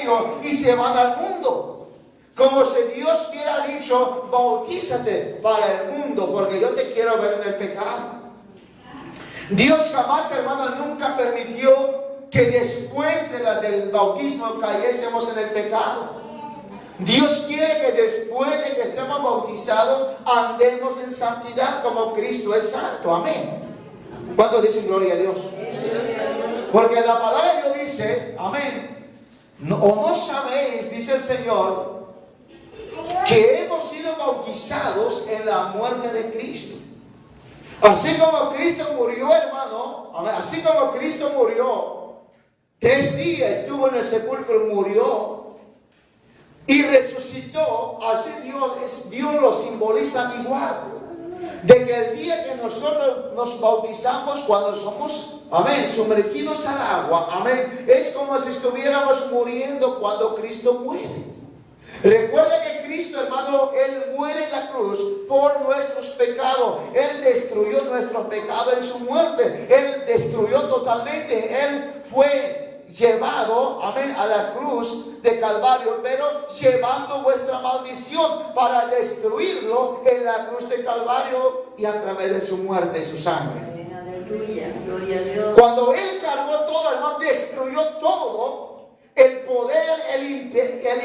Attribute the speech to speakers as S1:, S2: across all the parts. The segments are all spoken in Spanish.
S1: conmigo y se van al mundo. Como si Dios hubiera dicho, bautízate para el mundo, porque yo te quiero ver en el pecado. Dios jamás, hermano, nunca permitió que después del bautismo cayésemos en el pecado. Dios quiere que después de que estemos bautizados andemos en santidad como Cristo es santo. Amén. ¿Cuántos dicen gloria a Dios? Porque la palabra de Dios dice, amén, o no sabéis, dice el Señor, que hemos sido bautizados en la muerte de Cristo. Así como Cristo murió, hermano, amén, así como Cristo murió, 3 días estuvo en el sepulcro, murió y resucitó. Así Dios lo simboliza igual. De que el día que nosotros nos bautizamos, cuando somos, amén, sumergidos al agua, amén, es como si estuviéramos muriendo cuando Cristo muere. Recuerda que Cristo, hermano, Él muere en la cruz por nuestros pecados. Él destruyó nuestros pecados en su muerte. Él destruyó totalmente. Él fue llevado, amén, a la cruz de Calvario, pero llevando vuestra maldición para destruirlo en la cruz de Calvario y a través de su muerte y su sangre.
S2: Aleluya, gloria a Dios.
S1: Cuando Él cargó todo, hermano, destruyó todo. El poder, el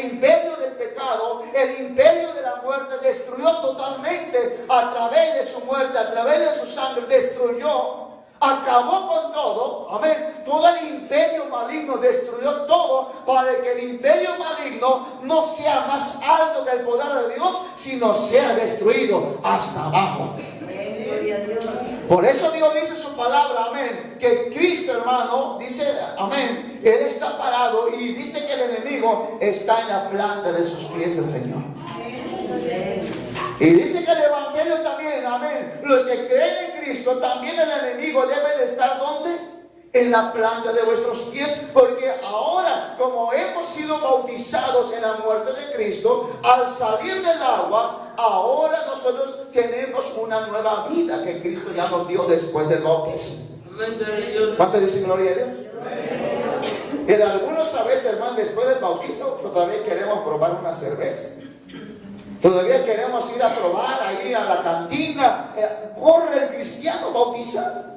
S1: imperio del pecado, el imperio de la muerte, destruyó totalmente a través de su muerte, a través de su sangre, destruyó, acabó con todo, amén. Todo el imperio maligno destruyó todo para que el imperio maligno no sea más alto que el poder de Dios, sino sea destruido hasta abajo.
S2: Gloria a Dios.
S1: Por eso Dios dice su palabra, amén, que Cristo, hermano, dice, amén, Él está parado y dice que el enemigo está en la planta de sus pies, el Señor. Y dice que el evangelio también, amén, los que creen en Cristo, también el enemigo debe de estar, ¿dónde? En la planta de vuestros pies, porque ahora, como hemos sido bautizados en la muerte de Cristo, al salir del agua, ahora nosotros tenemos una nueva vida que Cristo ya nos dio después del bautismo. ¿Cuánto dicen gloria a Dios? Pero algunos a veces, hermano, después del bautizo, todavía queremos probar una cerveza. Todavía queremos ir a probar ahí a la cantina. Corre el cristiano bautizado.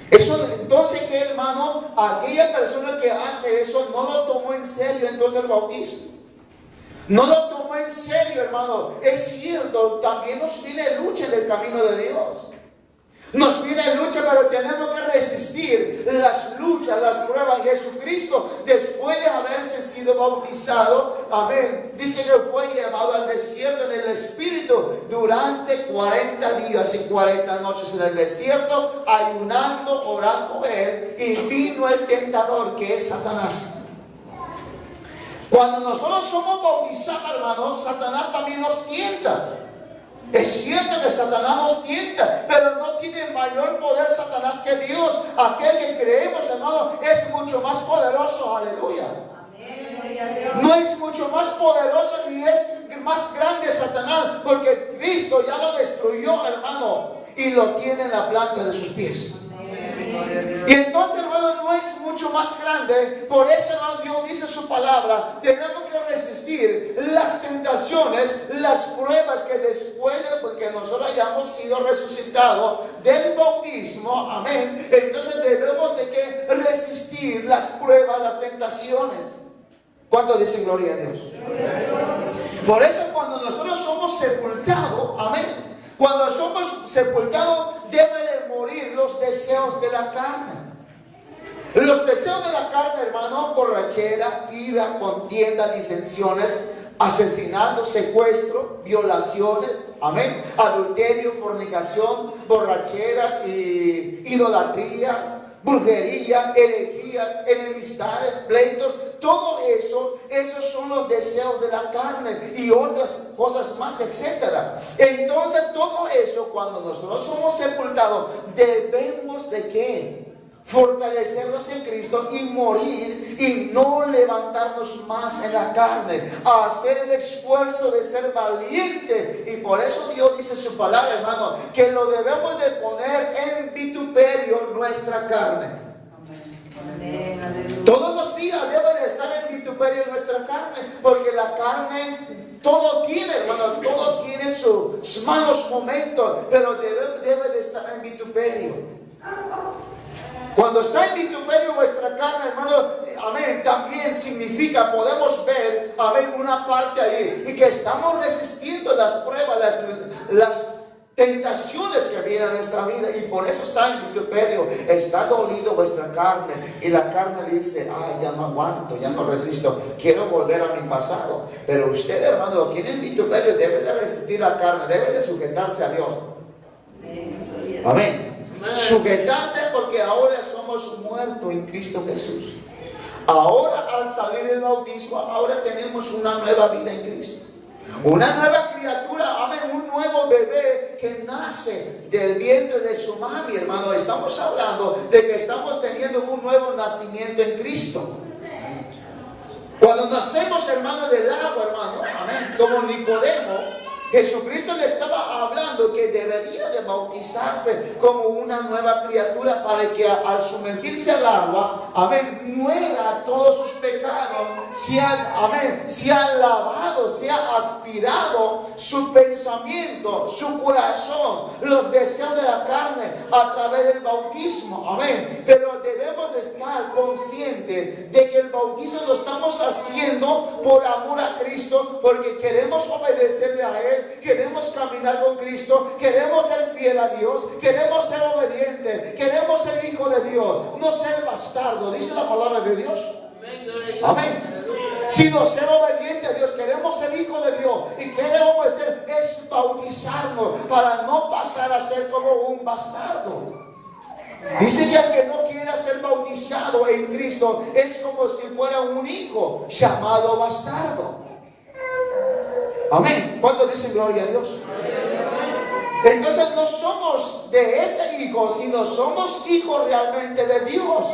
S1: Eso, entonces, ¿qué, hermano? Aquella persona que hace eso no lo tomó en serio entonces el bautismo. No lo tomó en serio, hermano. Es cierto, también nos viene lucha en el camino de Dios. Nos viene lucha, pero tenemos que resistir las luchas, las pruebas. Jesucristo, después de haberse sido bautizado, amén, dice que fue llevado al desierto en el Espíritu durante 40 días y 40 noches en el desierto, ayunando, orando Él, y vino el tentador, que es Satanás. Cuando nosotros somos bautizados, hermanos, Satanás también nos tienta. Es cierto que Satanás nos tienta, pero no tiene mayor poder Satanás que Dios. Aquel que creemos, hermano, es mucho más poderoso. Aleluya. No es mucho más poderoso ni es más grande Satanás, porque Cristo ya lo destruyó, hermano, y lo tiene en la planta de sus pies. Y entonces, hermano, no es mucho más grande. Por eso, hermano, Dios dice su palabra. Tenemos que resistir las tentaciones, las pruebas que después de que nosotros hayamos sido resucitados del bautismo, amén, entonces debemos de que resistir las pruebas, las tentaciones. ¿Cuántos dicen gloria a Dios? Por eso cuando nosotros somos sepultados, amén, cuando somos sepultados, deben de morir los deseos de la carne. Los deseos de la carne, hermano, borrachera, ira, contienda, disensiones, asesinato, secuestro, violaciones, amén, adulterio, fornicación, borracheras y idolatría, brujería, herejías, enemistades, pleitos. Todo eso, esos son los deseos de la carne y otras cosas más, etcétera. Entonces todo eso, cuando nosotros somos sepultados, debemos de ¿qué? Fortalecernos en Cristo y morir y no levantarnos más en la carne, a hacer el esfuerzo de ser valiente. Y por eso Dios dice su palabra, hermano, que lo debemos de poner en vituperio nuestra carne. Todos los días debe de estar en vituperio vituperio en nuestra carne, porque la carne todo tiene, hermano, todo tiene sus malos momentos, pero debe de estar en vituperio. Cuando está en vituperio vuestra carne, hermano, amén, también significa, podemos ver, amén, una parte ahí, y que estamos resistiendo las pruebas, las tentaciones que vienen a nuestra vida, y por eso está en vituperio, está dolido vuestra carne, y la carne dice, ya no aguanto, ya no resisto, quiero volver a mi pasado. Pero usted, hermano, lo tiene en vituperio, debe de resistir la carne, debe de sujetarse a Dios. Amén. Sujetarse, porque ahora somos muertos en Cristo Jesús. Ahora, al salir del bautismo, ahora tenemos una nueva vida en Cristo. Una nueva criatura, amén, un nuevo bebé que nace del vientre de su mami, hermano. Estamos hablando de que estamos teniendo un nuevo nacimiento en Cristo. Cuando nacemos, hermano, del agua, hermano, amén, como Nicodemo, Jesucristo le estaba hablando que debería de bautizarse como una nueva criatura para que al sumergirse al agua, amén, muera todos sus pecados, sea lavado, sea aspirado su pensamiento, su corazón, los deseos de la carne a través del bautismo, amén. Pero debemos de estar conscientes de que el bautismo lo estamos haciendo por amor a Cristo, porque queremos obedecerle a Él. Queremos caminar con Cristo, queremos ser fiel a Dios, queremos ser obedientes, queremos ser hijo de Dios, no ser bastardo, dice la palabra de Dios. Amén. Sino ser obediente a Dios, queremos ser hijo de Dios, y queremos ser, es bautizarnos para no pasar a ser como un bastardo. Dice que el que no quiera ser bautizado en Cristo es como si fuera un hijo llamado bastardo. Amén. ¿Cuántos dicen gloria a Dios? Entonces no somos de ese hijo, sino somos hijos realmente de Dios.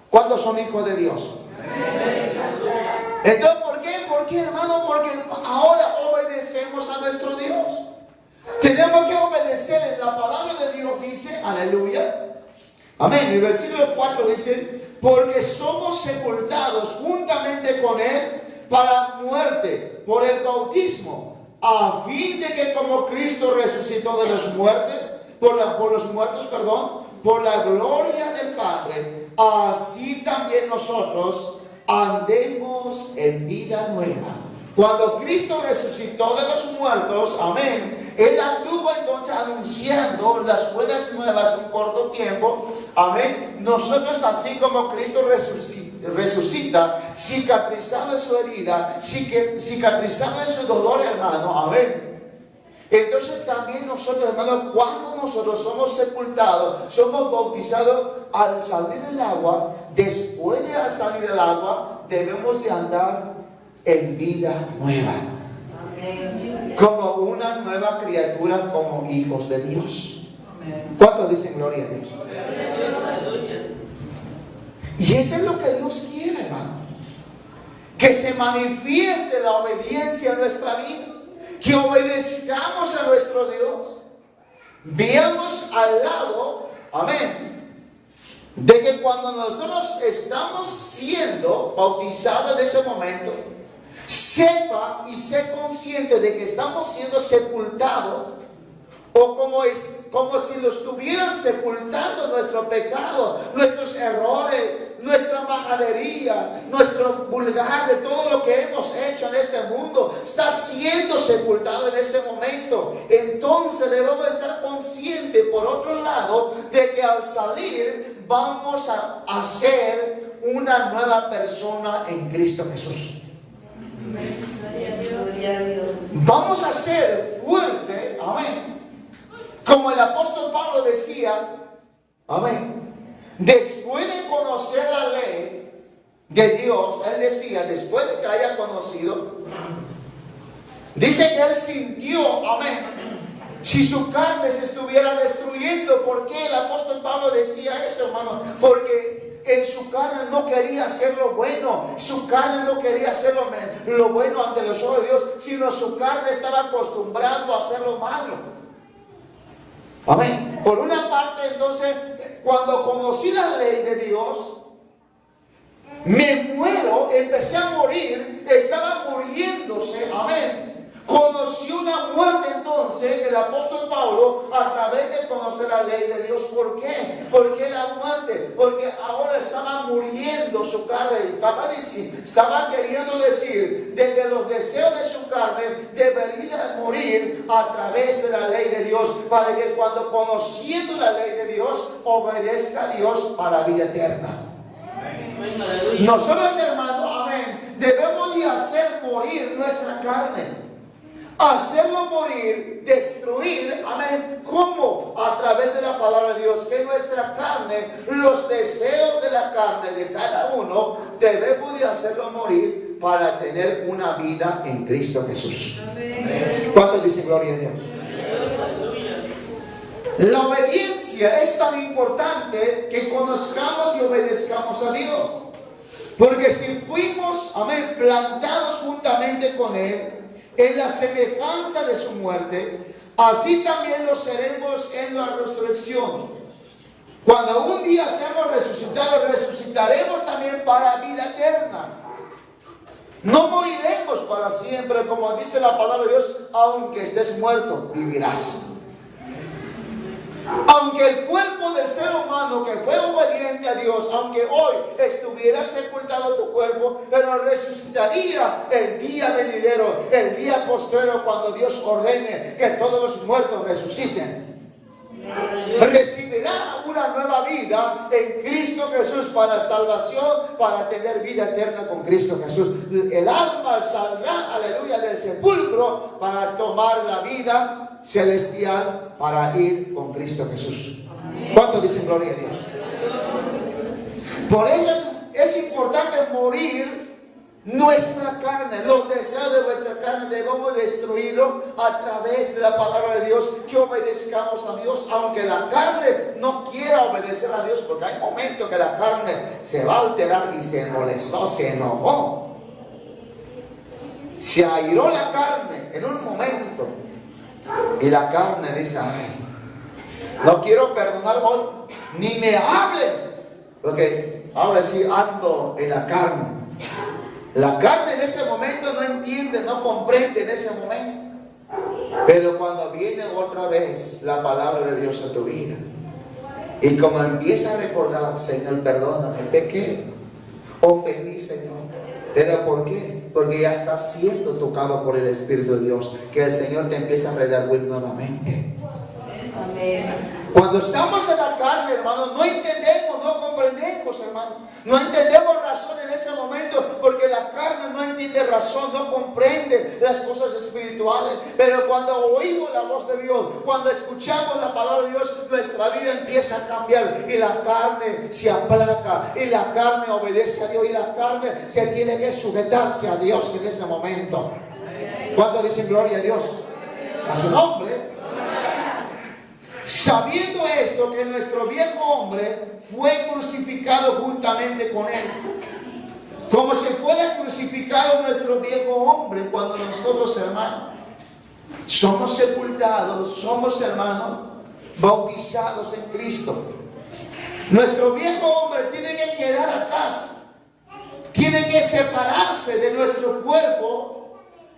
S1: ¿Cuántos son hijos de Dios? Entonces, ¿por qué? ¿Por qué, hermano? Porque ahora obedecemos a nuestro Dios. Tenemos que obedecer. En la palabra de Dios dice, aleluya. Amén. El versículo 4 dice, porque somos sepultados juntamente con Él para muerte por el bautismo, a fin de que como Cristo resucitó de los muertos, por la gloria del Padre, así también nosotros andemos en vida nueva. Cuando Cristo resucitó de los muertos, amén, Él anduvo entonces anunciando las buenas nuevas un corto tiempo, amén. Nosotros, así como Cristo resucita, cicatrizado en su herida, cicatrizado en su dolor, hermano, amén. Entonces también nosotros, hermano, cuando nosotros somos sepultados, somos bautizados al salir del agua, después de salir del agua, debemos de andar en vida nueva. Amén. Como una nueva criatura, como hijos de Dios. Amén. ¿Cuántos dicen gloria a Dios? Y eso es lo que Dios quiere, hermano. Que se manifieste la obediencia en nuestra vida. Que obedezcamos a nuestro Dios. Veamos al lado, amén, de que cuando nosotros estamos siendo bautizados en ese momento, sepa y sé consciente de que estamos siendo sepultados, o como si lo estuvieran sepultando nuestro pecado, nuestros errores, nuestra majadería, nuestro vulgar de todo lo que hemos hecho en este mundo, está siendo sepultado en ese momento. Entonces debemos estar conscientes, por otro lado, de que al salir vamos a ser una nueva persona en Cristo Jesús. Vamos a ser fuertes, amén. Como el apóstol Pablo decía, amén, después de conocer la ley de Dios, él decía, después de que haya conocido, dice que él sintió, amén, si su carne se estuviera destruyendo. ¿Por qué el apóstol Pablo decía eso, hermano? Porque en su carne no quería hacer lo bueno, su carne no quería hacer lo bueno ante los ojos de Dios, sino su carne estaba acostumbrando a hacer lo malo. Amén. Por una parte, entonces, cuando conocí la ley de Dios, Me muero, empecé a morir, estaba muriéndose, amén. Conoció la muerte entonces el apóstol Pablo a través de conocer la ley de Dios. ¿Por qué? ¿Por qué la muerte? Porque ahora estaba muriendo su carne. Estaba queriendo decir, desde los deseos de su carne, debería morir a través de la ley de Dios, para que cuando conociendo la ley de Dios, obedezca a Dios para vida eterna. Nosotros, hermanos, amén, debemos de hacer morir nuestra carne. Hacerlo morir, destruir, amén. ¿Cómo? A través de la palabra de Dios. Que nuestra carne, los deseos de la carne de cada uno, debemos de hacerlo morir para tener una vida en Cristo Jesús. ¿Cuántos dicen gloria a Dios? La obediencia es tan importante que conozcamos y obedezcamos a Dios. Porque si fuimos, amén, plantados juntamente con Él en la semejanza de su muerte, así también lo seremos en la resurrección. Cuando un día seamos resucitados, resucitaremos también para vida eterna. No moriremos para siempre, como dice la palabra de Dios, aunque estés muerto, vivirás. Aunque el cuerpo del ser humano que fue obediente a Dios, aunque hoy estuviera sepultado tu cuerpo, pero resucitaría el día venidero, el día postrero, cuando Dios ordene que todos los muertos resuciten. Recibirá una nueva vida en Cristo Jesús para salvación, para tener vida eterna con Cristo Jesús. El alma saldrá, aleluya, del sepulcro para tomar la vida celestial, para ir con Cristo Jesús. ¿Cuántos dicen gloria a Dios? Por eso es importante morir nuestra carne. Los deseos de vuestra carne debemos destruirlo a través de la palabra de Dios, que obedezcamos a Dios, aunque la carne no quiera obedecer a Dios, porque hay momentos que la carne se va a alterar y se molestó, se enojó, se airó la carne en un momento. Y la carne dice, ay, no quiero perdonar hoy, ni me hablen, porque ahora sí ando en la carne. La carne en ese momento no entiende, no comprende en ese momento. Pero cuando viene otra vez la palabra de Dios a tu vida, y como empieza a recordar, Señor, perdóname, pequé, ofendí, Señor. ¿Pero por qué? Porque ya estás siendo tocado por el Espíritu de Dios, que el Señor te empieza a redarguir nuevamente. Amén. Cuando estamos en la carne, hermano, no entendemos, no comprendemos, hermano. No entendemos razón en ese momento, porque la carne no entiende razón, no comprende las cosas espirituales. Pero cuando oímos la voz de Dios, cuando escuchamos la palabra de Dios, nuestra vida empieza a cambiar y la carne se aplaca y la carne obedece a Dios y la carne se tiene que sujetarse a Dios en ese momento. ¿Cuántos dicen gloria a Dios? A su nombre. Sabiendo esto, que nuestro viejo hombre fue crucificado juntamente con él, como si fuera crucificado nuestro viejo hombre, cuando nosotros, hermanos, somos sepultados, somos, hermanos, bautizados en Cristo. Nuestro viejo hombre tiene que quedar atrás, tiene que separarse de nuestro cuerpo,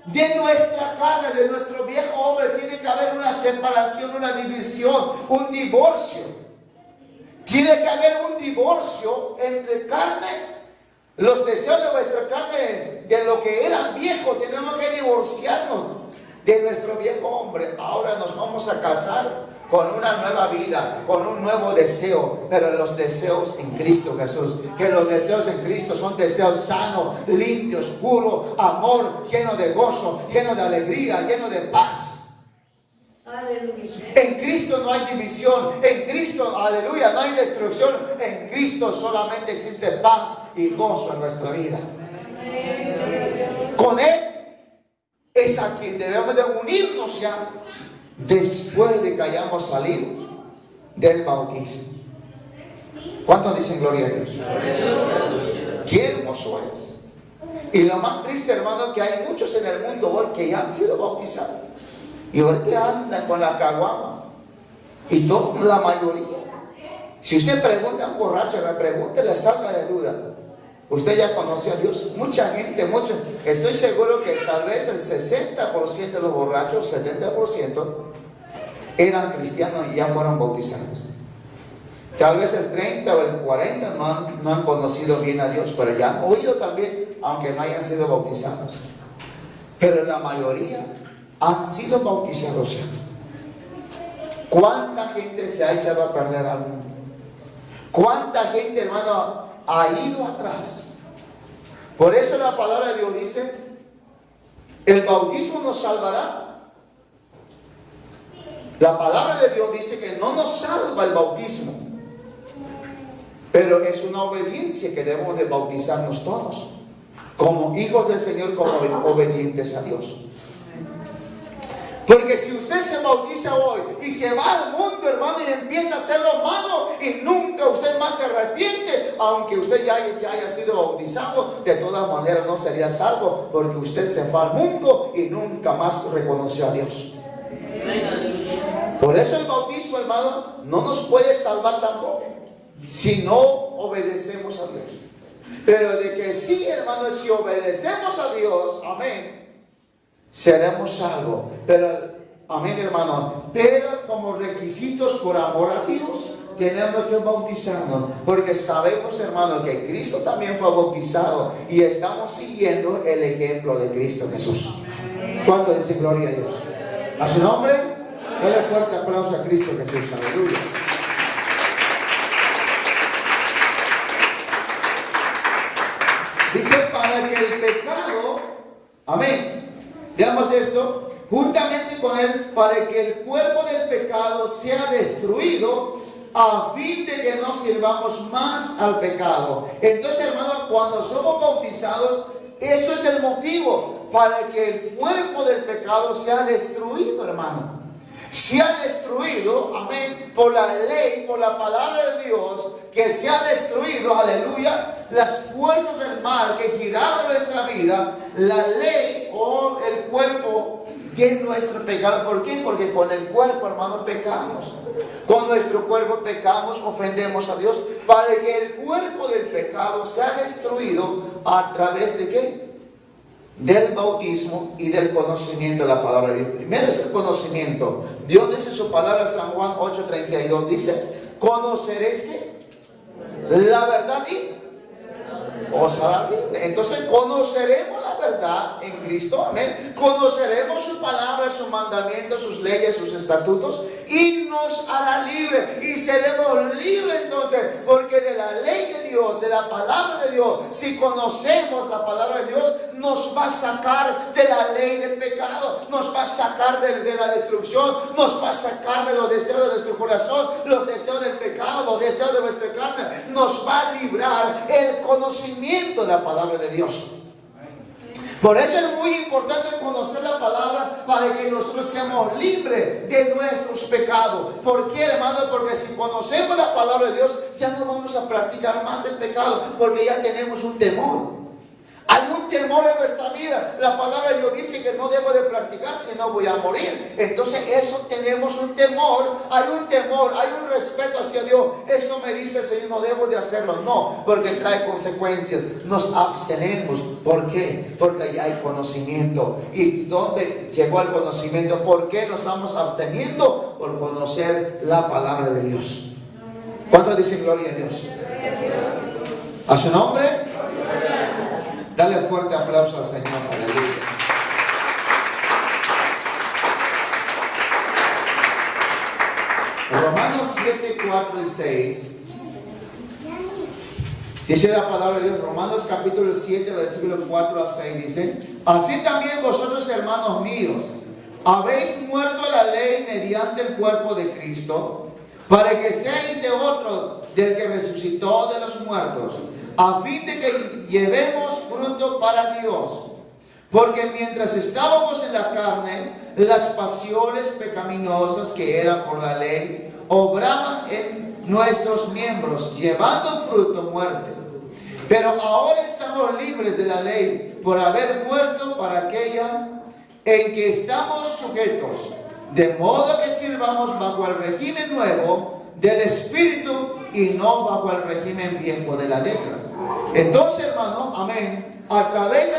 S1: de nuestra carne, de nuestro viejo hombre. Tiene que haber una separación, una división, un divorcio. Tiene que haber un divorcio entre carne, los deseos de vuestra carne, de lo que era viejo. Tenemos que divorciarnos de nuestro viejo hombre. Ahora nos vamos a casar con una nueva vida, con un nuevo deseo, pero los deseos en Cristo Jesús. Que los deseos en Cristo son deseos sanos, limpios, puros, amor, lleno de gozo, lleno de alegría, lleno de paz. Aleluya. En Cristo no hay división, en Cristo, aleluya, no hay destrucción. En Cristo solamente existe paz y gozo en nuestra vida. Con Él es a quien debemos de unirnos ya, después de que hayamos salido del bautismo. ¿Cuántos dicen gloria a Dios? Qué hermoso es. Y lo más triste, hermano, que hay muchos en el mundo hoy que ya han sido bautizados y hoy que andan con la caguama, y toda la mayoría. Si usted pregunta a un borracho, me pregunte, le salga de duda, Usted ya conoce a Dios. Mucha gente, estoy seguro que tal vez el 60% de los borrachos, 70% eran cristianos y ya fueron bautizados. Tal vez el 30 o el 40 no han conocido bien a Dios, pero ya han oído también, aunque no hayan sido bautizados. Pero la mayoría han sido bautizados ya. ¿Cuánta gente se ha echado a perder al mundo? ¿Cuánta gente, hermano, ha ido atrás? Por eso la palabra de Dios dice, el bautismo nos salvará. La palabra de Dios dice que no nos salva el bautismo, pero es una obediencia que debemos de bautizarnos todos, como hijos del Señor, como obedientes a Dios. Porque si usted se bautiza hoy y se va al mundo, hermano, y empieza a hacer lo malo y nunca usted más se arrepiente, aunque usted ya haya sido bautizado, de todas maneras no sería salvo, porque usted se fue al mundo y nunca más reconoció a Dios. Por eso el bautismo, hermano, no nos puede salvar tampoco si no obedecemos a Dios. Pero de que sí, hermano, si obedecemos a Dios, amén, seremos salvos. Pero, amén, hermano, pero como requisitos por amor a Dios, tenemos que bautizarnos, porque sabemos, hermano, que Cristo también fue bautizado y estamos siguiendo el ejemplo de Cristo Jesús. ¿Cuánto dice gloria a Dios? A su nombre, dale fuerte aplauso a Cristo Jesús. Aleluya. Dice, para que el pecado, amén, veamos esto, juntamente con él, para que el cuerpo del pecado sea destruido, a fin de que no sirvamos más al pecado. Entonces, hermano, cuando somos bautizados, eso es el motivo, para que el cuerpo del pecado sea destruido, hermano. Se ha destruido, amén, por la ley, por la palabra de Dios, que se ha destruido, aleluya, las fuerzas del mal que giraban nuestra vida, la ley o el cuerpo de nuestro pecado. ¿Por qué? Porque con el cuerpo, hermano, pecamos. Con nuestro cuerpo pecamos, ofendemos a Dios, para que el cuerpo del pecado sea destruido a través de ¿qué? Del bautismo y del conocimiento de la palabra de Dios. Primero es el conocimiento. Dios dice su palabra, San Juan 8:32, dice, conoceréis ¿qué? La verdad y os hará libre. Entonces conoceremos la verdad en Cristo, amén. Conoceremos su palabra, sus mandamientos, sus leyes, sus estatutos, y nos hará libre. Y seremos libres entonces, porque de la ley de Dios, de la palabra de Dios, si conocemos la palabra de Dios, nos va a sacar de la ley del pecado, nos va a sacar de la destrucción, nos va a sacar de los deseos de nuestro corazón, los deseos del pecado, los deseos de nuestra carne. Nos va a librar el conocimiento de la palabra de Dios. Por eso es muy importante conocer la palabra, para que nosotros seamos libres de nuestros pecados. ¿Por qué, hermano? Porque si conocemos la palabra de Dios, ya no vamos a practicar más el pecado, porque ya tenemos un temor. Hay un temor en nuestra vida. La palabra de Dios dice que no debo de practicar, si no voy a morir. Entonces eso, tenemos un temor, hay un respeto hacia Dios. Esto me dice el Señor, no debo de hacerlo. No, porque trae consecuencias. Nos abstenemos. ¿Por qué? Porque ya hay conocimiento. ¿Y dónde llegó el conocimiento? ¿Por qué nos estamos absteniendo? Por conocer la palabra de Dios. ¿Cuántos dicen gloria a Dios? ¿A su nombre? Dale fuerte aplauso al Señor. Aleluya. Romanos 7, 4 y 6. Dice la palabra de Dios, Romanos capítulo 7, versículo 4 al 6, dice, así también vosotros, hermanos míos, habéis muerto a la ley mediante el cuerpo de Cristo, para que seáis de otro, del que resucitó de los muertos, a fin de que llevemos fruto para Dios. Porque mientras estábamos en la carne, las pasiones pecaminosas que eran por la ley, obraban en nuestros miembros, llevando fruto, muerte. Pero ahora estamos libres de la ley, por haber muerto para aquella en que estamos sujetos, de modo que sirvamos bajo el régimen nuevo del Espíritu, y no bajo el régimen viejo de la letra. Entonces, hermano, amén, a través de